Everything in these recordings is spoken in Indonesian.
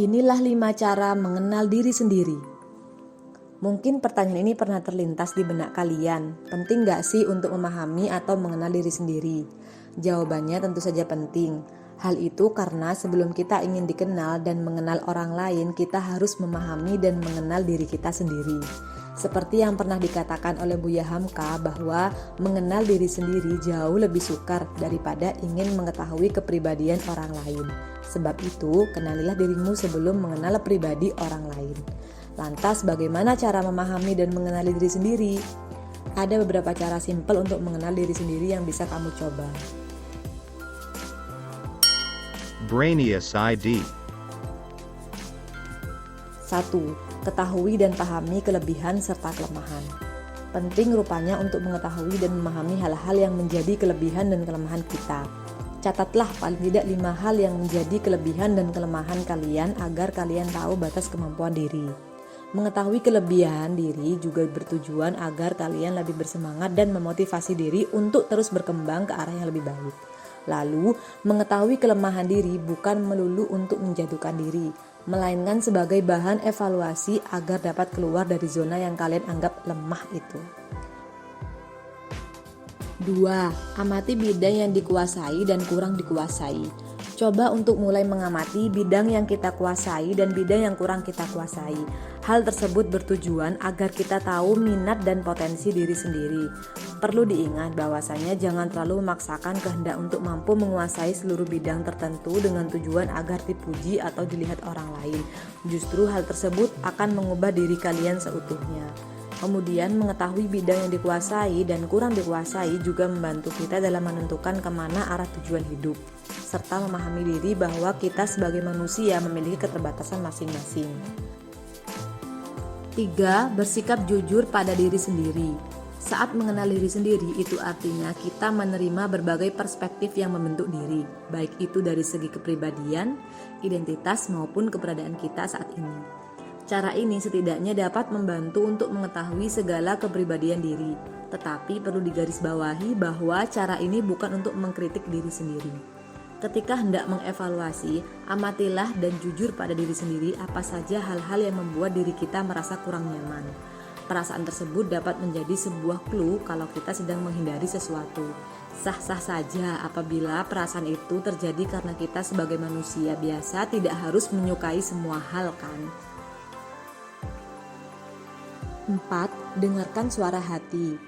Inilah 5 cara mengenal diri sendiri. Mungkin pertanyaan ini pernah terlintas di benak kalian. Penting gak sih untuk memahami atau mengenal diri sendiri? Jawabannya tentu saja penting. Hal itu karena sebelum kita ingin dikenal dan mengenal orang lain, kita harus memahami dan mengenal diri kita sendiri. Seperti yang pernah dikatakan oleh Buya Hamka bahwa mengenal diri sendiri jauh lebih sukar daripada ingin mengetahui kepribadian orang lain. Sebab itu, kenalilah dirimu sebelum mengenal pribadi orang lain. Lantas, bagaimana cara memahami dan mengenali diri sendiri? Ada beberapa cara simpel untuk mengenal diri sendiri yang bisa kamu coba. Brainius ID. 1. Ketahui dan pahami kelebihan serta kelemahan. Penting rupanya untuk mengetahui dan memahami hal-hal yang menjadi kelebihan dan kelemahan kita. Catatlah paling tidak 5 hal yang menjadi kelebihan dan kelemahan kalian agar kalian tahu batas kemampuan diri. Mengetahui kelebihan diri juga bertujuan agar kalian lebih bersemangat dan memotivasi diri untuk terus berkembang ke arah yang lebih baik. Lalu, mengetahui kelemahan diri bukan melulu untuk menjatuhkan diri, melainkan sebagai bahan evaluasi agar dapat keluar dari zona yang kalian anggap lemah itu. 2. Amati bidang yang dikuasai dan kurang dikuasai. Coba untuk mulai mengamati bidang yang kita kuasai dan bidang yang kurang kita kuasai. Hal tersebut bertujuan agar kita tahu minat dan potensi diri sendiri. Perlu diingat bahwasanya jangan terlalu memaksakan kehendak untuk mampu menguasai seluruh bidang tertentu dengan tujuan agar dipuji atau dilihat orang lain. Justru hal tersebut akan mengubah diri kalian seutuhnya. Kemudian mengetahui bidang yang dikuasai dan kurang dikuasai juga membantu kita dalam menentukan kemana arah tujuan hidup, serta memahami diri bahwa kita sebagai manusia memiliki keterbatasan masing-masing. 3. Bersikap jujur pada diri sendiri. Saat mengenal diri sendiri itu artinya kita menerima berbagai perspektif yang membentuk diri, baik itu dari segi kepribadian, identitas maupun keberadaan kita saat ini. Cara ini setidaknya dapat membantu untuk mengetahui segala kepribadian diri, tetapi perlu digarisbawahi bahwa cara ini bukan untuk mengkritik diri sendiri. Ketika hendak mengevaluasi, amatilah dan jujur pada diri sendiri apa saja hal-hal yang membuat diri kita merasa kurang nyaman. Perasaan tersebut dapat menjadi sebuah clue kalau kita sedang menghindari sesuatu. Sah-sah saja apabila perasaan itu terjadi karena kita sebagai manusia biasa tidak harus menyukai semua hal kan. 4. Dengarkan suara hati.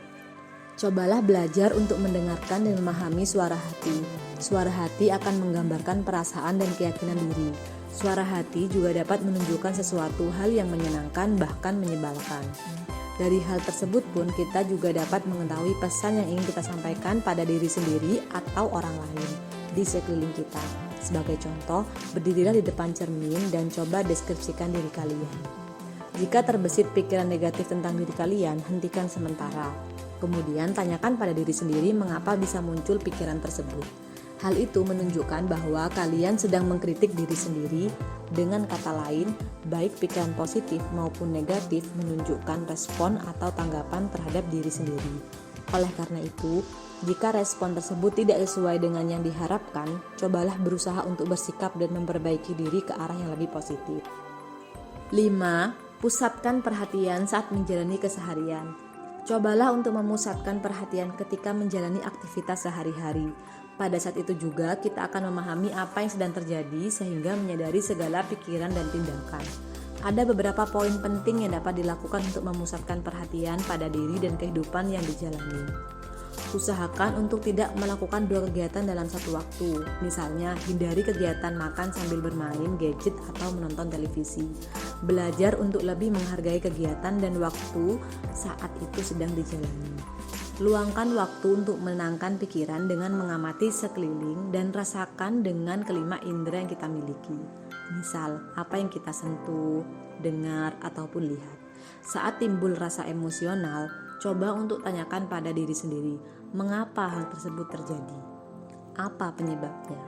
Cobalah belajar untuk mendengarkan dan memahami suara hati. Suara hati akan menggambarkan perasaan dan keyakinan diri. Suara hati juga dapat menunjukkan sesuatu hal yang menyenangkan bahkan menyebalkan. Dari hal tersebut pun kita juga dapat mengetahui pesan yang ingin kita sampaikan pada diri sendiri atau orang lain di sekeliling kita. Sebagai contoh, berdirilah di depan cermin dan coba deskripsikan diri kalian. Jika terbesit pikiran negatif tentang diri kalian, hentikan sementara. Kemudian tanyakan pada diri sendiri mengapa bisa muncul pikiran tersebut. Hal itu menunjukkan bahwa kalian sedang mengkritik diri sendiri. Dengan kata lain, baik pikiran positif maupun negatif menunjukkan respon atau tanggapan terhadap diri sendiri. Oleh karena itu, jika respon tersebut tidak sesuai dengan yang diharapkan, cobalah berusaha untuk bersikap dan memperbaiki diri ke arah yang lebih positif. 5. Pusatkan perhatian saat menjalani keseharian. Cobalah untuk memusatkan perhatian ketika menjalani aktivitas sehari-hari. Pada saat itu juga kita akan memahami apa yang sedang terjadi sehingga menyadari segala pikiran dan tindakan. Ada beberapa poin penting yang dapat dilakukan untuk memusatkan perhatian pada diri dan kehidupan yang dijalani. Usahakan untuk tidak melakukan 2 kegiatan dalam satu waktu. Misalnya, hindari kegiatan makan sambil bermain gadget atau menonton televisi. Belajar untuk lebih menghargai kegiatan dan waktu saat itu sedang dijalani. Luangkan waktu untuk menenangkan pikiran dengan mengamati sekeliling dan rasakan dengan kelima indera yang kita miliki. Misal, apa yang kita sentuh, dengar, ataupun lihat. Saat timbul rasa emosional, coba untuk tanyakan pada diri sendiri, mengapa hal tersebut terjadi? Apa penyebabnya?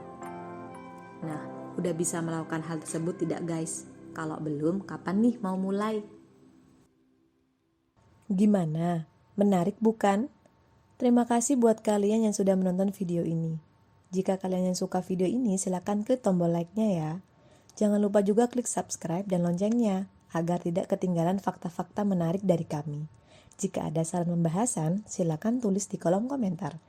Nah, udah bisa melakukan hal tersebut tidak guys? Kalau belum, kapan nih mau mulai? Gimana? Menarik bukan? Terima kasih buat kalian yang sudah menonton video ini. Jika kalian yang suka video ini, silakan klik tombol like-nya ya. Jangan lupa juga klik subscribe dan loncengnya, agar tidak ketinggalan fakta-fakta menarik dari kami. Jika ada saran pembahasan, silakan tulis di kolom komentar.